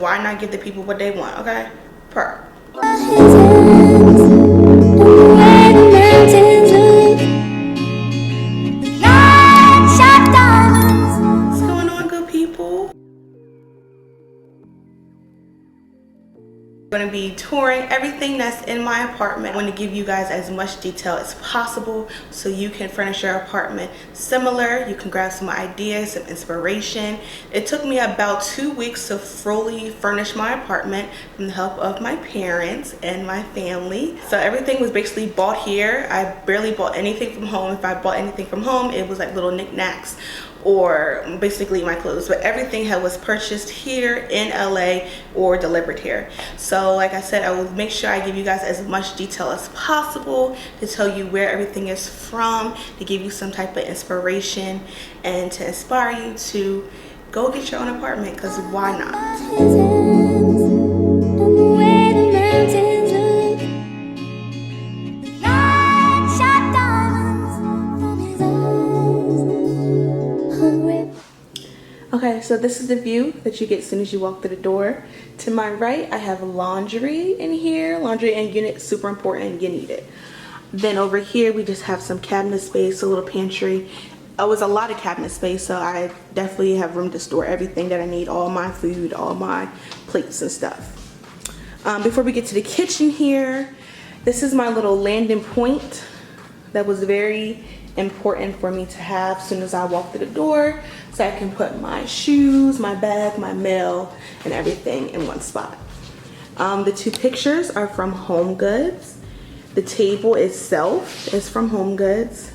Why not give the people what they want, okay? Per. What's going on, good people? I'm going to be touring everything that's in my apartment. I want to give you guys as much detail as possible so you can furnish your apartment similar. You can grab some ideas, some inspiration. It took me about 2 weeks to fully furnish my apartment from the help of my parents and my family. So everything was basically bought here. I barely bought anything from home. If I bought anything from home, it was like little knickknacks or basically my clothes, but everything was purchased here in LA or delivered here. So like I said, I will make sure I give you guys as much detail as possible to tell you where everything is from, to give you some type of inspiration and to inspire you to go get your own apartment, because why not? Okay, so this is the view that you get as soon as you walk through the door. To my right, I have laundry in here. Laundry and unit, super important, you need it. Then over here, we just have some cabinet space, a little pantry. It was a lot of cabinet space, so I definitely have room to store everything that I need, all my food, all my plates and stuff. Before we get to the kitchen here, this is my little landing point that was very important for me to have as soon as I walk through the door, so I can put my shoes, my bag, my mail, and everything in one spot. The two pictures are from HomeGoods. The table itself is from HomeGoods,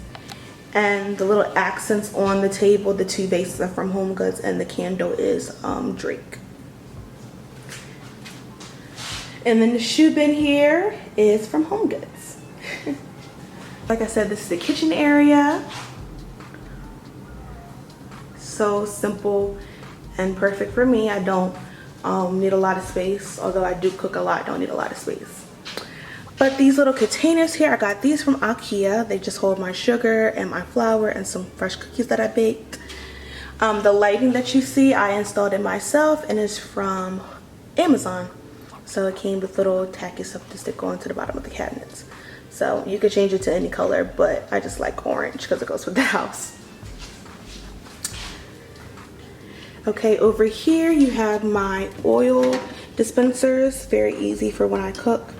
and the little accents on the table, the two vases are from HomeGoods, and the candle is Drake. And then the shoe bin here is from HomeGoods. Like I said, this is the kitchen area. So simple and perfect for me. I don't need a lot of space, although I do cook a lot. I don't need a lot of space. But these little containers here, I got these from IKEA. They just hold my sugar and my flour and some fresh cookies that I baked. The lighting that you see, I installed it myself, and it's from Amazon. So it came with little tacky stuff to stick onto the bottom of the cabinets. So you could change it to any color, but I just like orange because it goes with the house. Okay, over here you have my oil dispensers. Very easy for when I cook,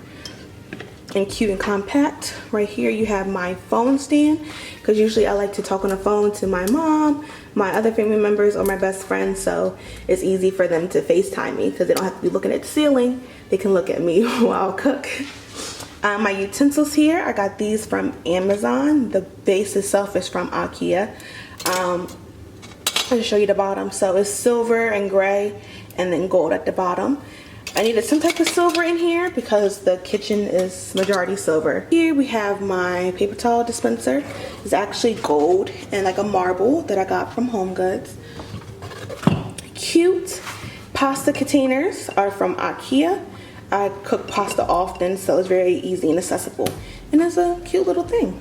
and cute and compact. Right here you have my phone stand, because usually I like to talk on the phone to my mom, my other family members, or my best friend, so it's easy for them to FaceTime me because they don't have to be looking at the ceiling. They can look at me while I cook. My utensils here, I got these from Amazon. The base itself is from IKEA. I'll show you the bottom. So it's silver and gray and then gold at the bottom. I needed some type of silver in here because the kitchen is majority silver. Here we have my paper towel dispenser. It's actually gold and like a marble that I got from HomeGoods. Cute pasta containers are from IKEA. I cook pasta often, so it's very easy and accessible. And it's a cute little thing.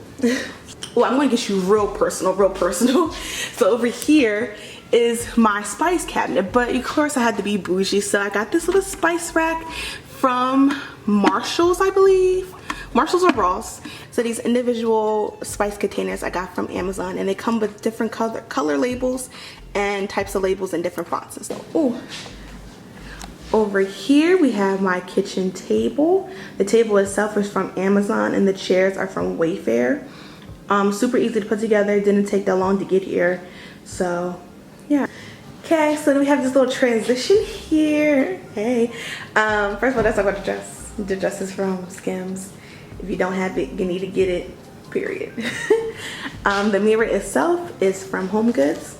Well, I'm gonna get you real personal, real personal. So over here is my spice cabinet, but of course I had to be bougie, so I got this little spice rack from Marshalls, I believe. Marshalls or Ross. So these individual spice containers I got from Amazon, and they come with different color labels and types of labels and different fonts and stuff. Ooh. Over here we have my kitchen table. The table itself is from Amazon and the chairs are from Wayfair. Super easy to put together, didn't take that long to get here. So yeah. Okay, so then we have this little transition here. Hey. First of all, let's talk about the dress. The dress is from Skims. If you don't have it, you need to get it, period. The mirror itself is from HomeGoods.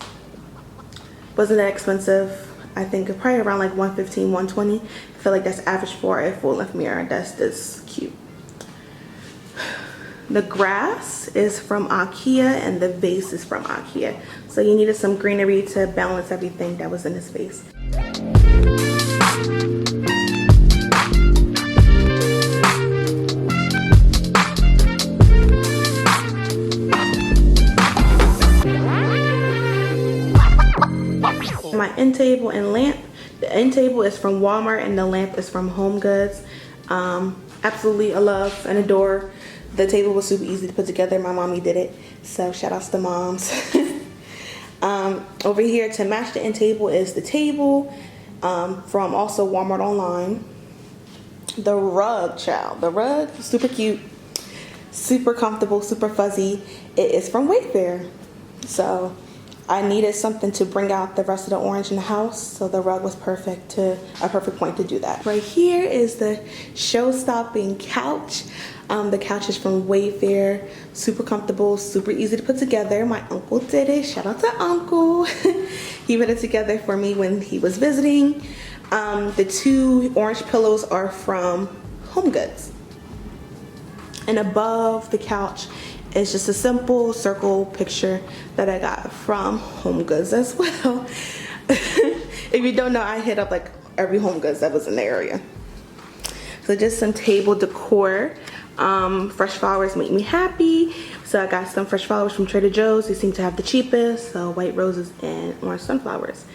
Wasn't that expensive. I think probably around like $115, $120. I feel like that's average for a full length mirror. That's this cute. The grass is from IKEA and the vase is from IKEA. So you needed some greenery to balance everything that was in this vase. My end table and lamp. The end table is from Walmart and the lamp is from HomeGoods. Absolutely a love and adore. The table was super easy to put together. My mommy did it, so shout outs to moms. Over here to match the end table is the table from also Walmart online. The rug, child. The rug, super cute, super comfortable, super fuzzy. It is from Wayfair. So I needed something to bring out the rest of the orange in the house, so the rug was a perfect point to do that. Right here is the show-stopping couch. The couch is from Wayfair, super comfortable, super easy to put together. My uncle did it. Shout out to Uncle. He put it together for me when he was visiting. The 2 orange pillows are from HomeGoods. And above the couch is just a simple circle picture that I got from HomeGoods as well. If you don't know, I hit up like every HomeGoods that was in the area. So just some table decor. Fresh flowers make me happy. So I got some fresh flowers from Trader Joe's. They seem to have the cheapest. So white roses and orange sunflowers.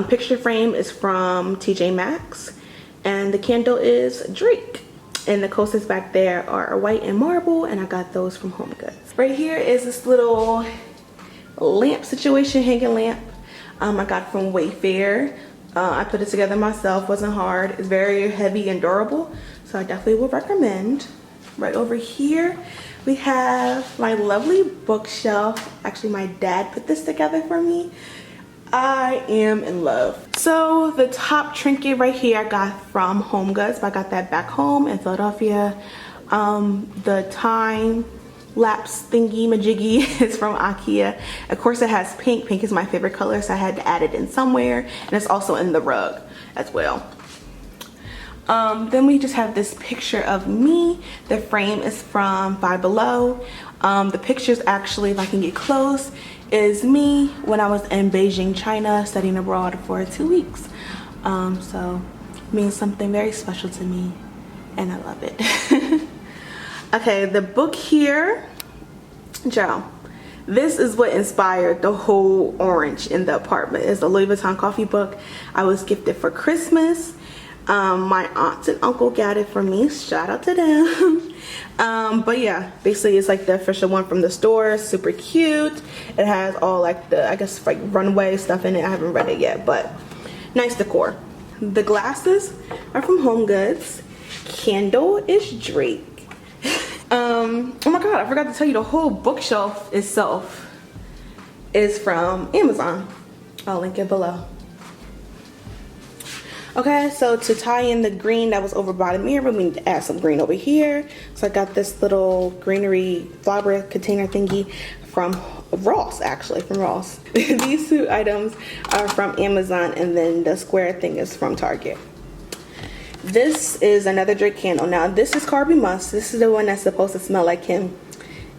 Picture frame is from TJ Maxx. And the candle is Drake. And the coasters back there are white and marble, and I got those from HomeGoods. Right here is this little lamp situation, hanging lamp. I got from Wayfair. I put it together myself, wasn't hard. It's very heavy and durable, so I definitely would recommend. Right over here, we have my lovely bookshelf. Actually, my dad put this together for me. I am in love. So the top trinket right here I got from HomeGoods, but I got that back home in Philadelphia. The time lapse thingy majiggy is from IKEA. Of course it has pink. Pink is my favorite color, so I had to add it in somewhere, and it's also in the rug as well. Then we just have this picture of me. The frame is from Five Below. The pictures actually, if I can get close, is me when I was in Beijing, China, studying abroad for 2 weeks. So it means something very special to me, and I love it. Okay, the book here, Joe. This is what inspired the whole orange in the apartment. It's a Louis Vuitton coffee book I was gifted for Christmas. My aunt and uncle got it for me. Shout out to them. But yeah, basically it's like the official one from the store. Super cute. It has all like the, I guess, like runway stuff in it. I haven't read it yet, but nice decor. The glasses are from HomeGoods. Candle is Drake. Oh my god, I forgot to tell you, the whole bookshelf itself is from Amazon. I'll link it below. Okay, so to tie in the green that was over by the mirror, we need to add some green over here. So I got this little greenery flower container thingy from Ross, actually, from Ross. These 2 items are from Amazon, and then the square thing is from Target. This is another Drake candle. Now, this is Carby Musk. This is the one that's supposed to smell like him.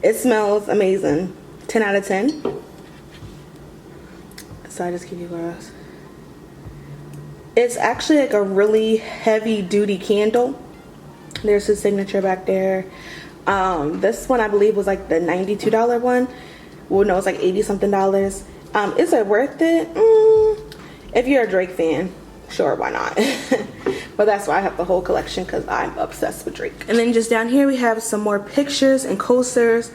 It smells amazing. 10 out of 10. So I just give you guys. It's actually like a really heavy duty candle. There's his signature back there. This one I believe was like the $92 one. Well, no, it's like 80 something dollars. Is it worth it? If you're a Drake fan, sure, why not? But that's why I have the whole collection, because I'm obsessed with Drake. And then just down here we have some more pictures and coasters.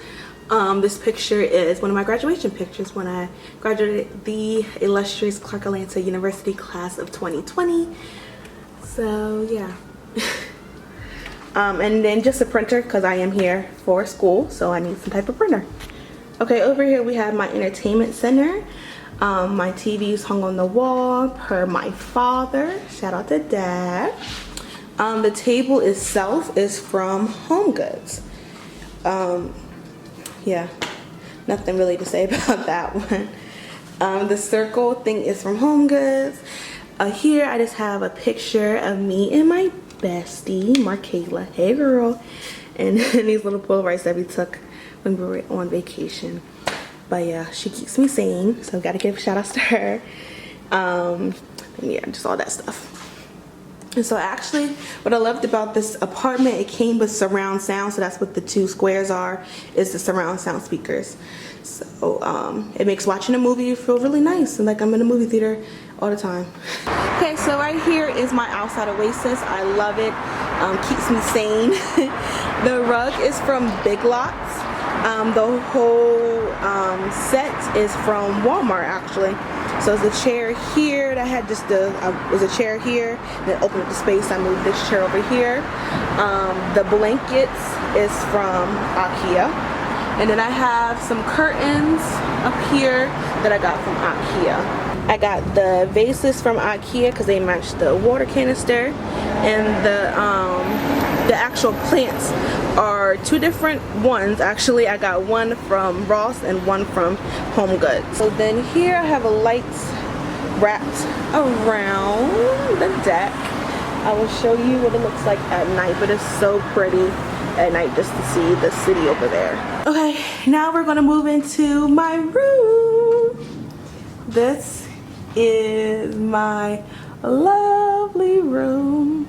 This picture is one of my graduation pictures when I graduated the illustrious Clark Atlanta University class of 2020. So yeah. And then just a printer, because I am here for school, so I need some type of printer. Okay, over here we have my entertainment center. My TV is hung on the wall per my father. Shout out to Dad. The table itself is from HomeGoods. Yeah, nothing really to say about that one. The circle thing is from HomeGoods. Here I just have a picture of me and my bestie, Markayla. Hey girl. And these little Polaroids that we took when we were on vacation. But yeah, she keeps me sane, so gotta give shout outs to her. Yeah, just all that stuff. And so actually what I loved about this apartment, it came with surround sound. So that's what the 2 squares are, is the surround sound speakers. So it makes watching a movie feel really nice, and like I'm in a movie theater all the time. Okay, so right here is my outside oasis. I love it. Keeps me sane. The rug is from Big Lots. The whole set is from Walmart actually. So there's a chair here that had just was a chair here, then opened up the space. I moved this chair over here. The blankets is from IKEA, and then I have some curtains up here that I got from IKEA. I got the vases from IKEA because they match the water canister, and the actual plants are 2 different ones. Actually, I got one from Ross and one from Home Goods. So then here I have a light wrapped around the deck. I will show you what it looks like at night, but it's so pretty at night just to see the city over there. Okay, now we're gonna move into my room. This is my lovely room.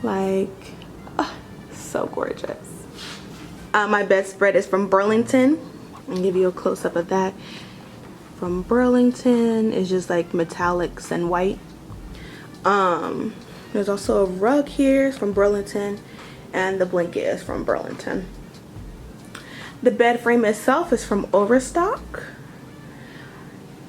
Like, so gorgeous. My bedspread is from Burlington. I'll give you a close-up of that. From Burlington, it's just like metallics and white. There's also a rug here, it's from Burlington, and the blanket is from Burlington. The bed frame itself is from Overstock.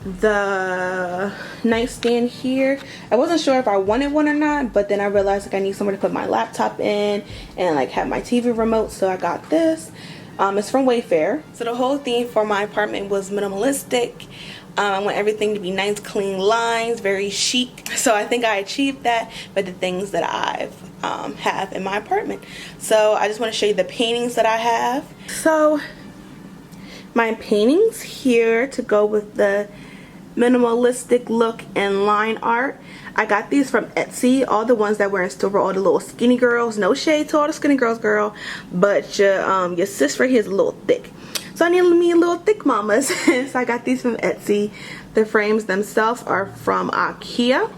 The nightstand here, I wasn't sure if I wanted one or not, but then I realized like I need somewhere to put my laptop in and like have my TV remote, so I got this. It's from Wayfair. So the whole theme for my apartment was minimalistic. I want everything to be nice, clean lines, very chic. So I think I achieved that with the things that I've have in my apartment. So I just want to show you the paintings that I have. So my paintings here to go with the minimalistic look and line art. I got these from Etsy, all the ones that were in store were all the little skinny girls. No shade to all the skinny girls, girl, but your sis right here is a little thick. So I need me a little thick mamas. So I got these from Etsy. The frames themselves are from IKEA.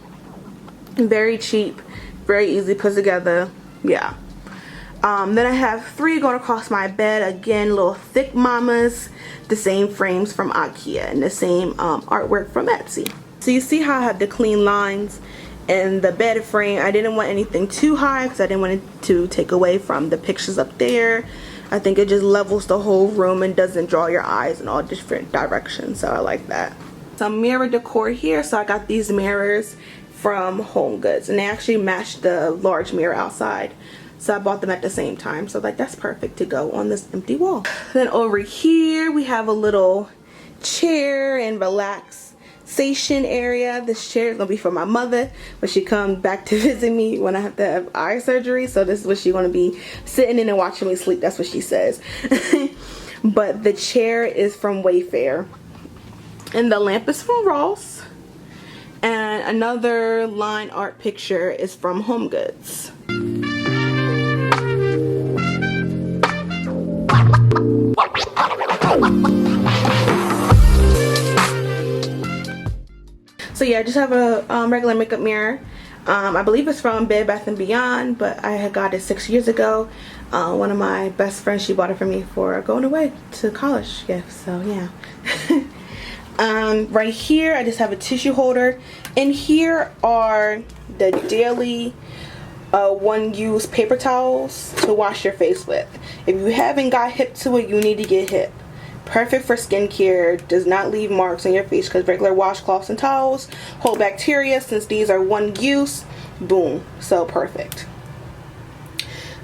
Very cheap, very easy put together. Yeah. Then I have 3 going across my bed. Again, little thick mamas. The same frames from IKEA and the same artwork from Etsy. So you see how I have the clean lines and the bed frame. I didn't want anything too high because I didn't want it to take away from the pictures up there. I think it just levels the whole room and doesn't draw your eyes in all different directions. So I like that. Some mirror decor here. So I got these mirrors from Home Goods and they actually match the large mirror outside. So I bought them at the same time. So like that's perfect to go on this empty wall. Then over here we have a little chair and relaxation area. This chair is gonna be for my mother when she comes back to visit me when I have to have eye surgery. So this is what she's gonna be sitting in and watching me sleep. That's what she says. But the chair is from Wayfair. And the lamp is from Ross. And another line art picture is from Home Goods. So yeah, I just have a regular makeup mirror. I believe it's from Bed Bath & Beyond, but I had got it 6 years ago. One of my best friends, she bought it for me for going away to college gift. So yeah. Right here, I just have a tissue holder. And here are the daily one-use paper towels to wash your face with. If you haven't got hip to it, you need to get hip. Perfect for skincare, does not leave marks on your face because regular washcloths and towels hold bacteria. Since these are one use, boom, so perfect.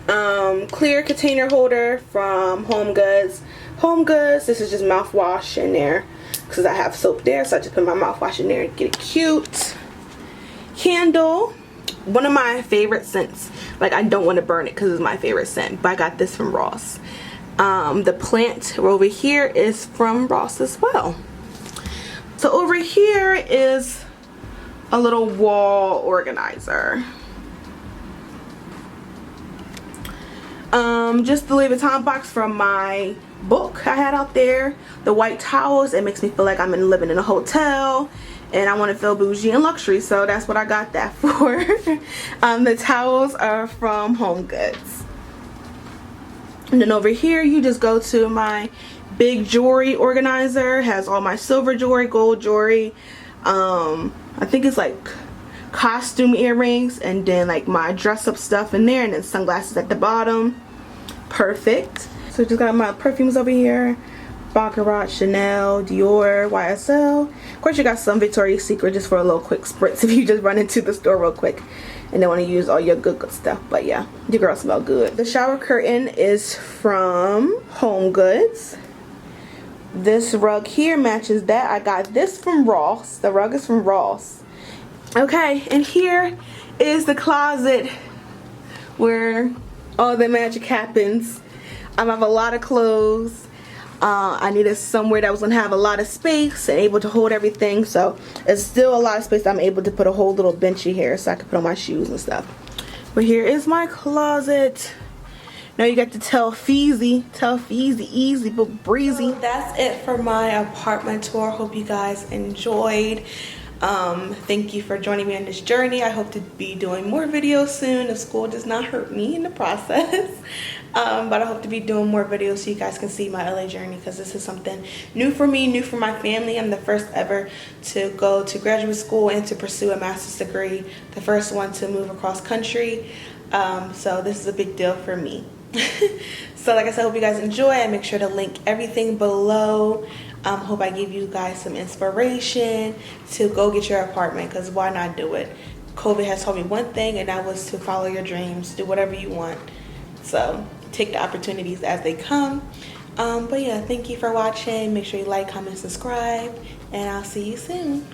Clear container holder from Home Goods. Home Goods, this is just mouthwash in there because I have soap there, so I just put my mouthwash in there and get it cute. Candle, one of my favorite scents. Like I don't want to burn it because it's my favorite scent, but I got this from Ross. The plant over here is from Ross as well. So over here is a little wall organizer. Just the Louis Vuitton box from my book I had out there. The white towels, it makes me feel like I'm living in a hotel. and I want to feel bougie and luxury, so that's what I got that for. The towels are from HomeGoods. And then over here you just go to my big jewelry organizer. It has all my silver jewelry, gold jewelry, I think it's like costume earrings, and then like my dress up stuff in there, and then sunglasses at the bottom. Perfect. So just got my perfumes over here: Baccarat, Chanel, Dior, YSL. Of course you got some Victoria's Secret just for a little quick spritz if you just run into the store real quick and then want to use all your good stuff. But yeah, your girl smell good. The shower curtain is from HomeGoods. This rug here matches that. I got this from Ross. The rug is from Ross. Okay, and here is the closet where all the magic happens. I have a lot of clothes. I needed somewhere that was gonna have a lot of space and able to hold everything, so it's still a lot of space. I'm able to put a whole little benchy here so I can put on my shoes and stuff. But here is my closet. Now you got to tell Feezy, easy but breezy. So that's it for my apartment tour. Hope you guys enjoyed. Thank you for joining me on this journey. I hope to be doing more videos soon if school does not hurt me in the process. But I hope to be doing more videos so you guys can see my LA journey, because this is something new for me, new for my family. I'm the first ever to go to graduate school and to pursue a master's degree, the first one to move across country. So this is a big deal for me. So like I said, I hope you guys enjoy. And make sure to link everything below. Hope I give you guys some inspiration to go get your apartment, because why not do it? COVID has taught me one thing, and that was to follow your dreams, do whatever you want. So take the opportunities as they come. But yeah, thank you for watching. Make sure you like, comment, subscribe, and I'll see you soon.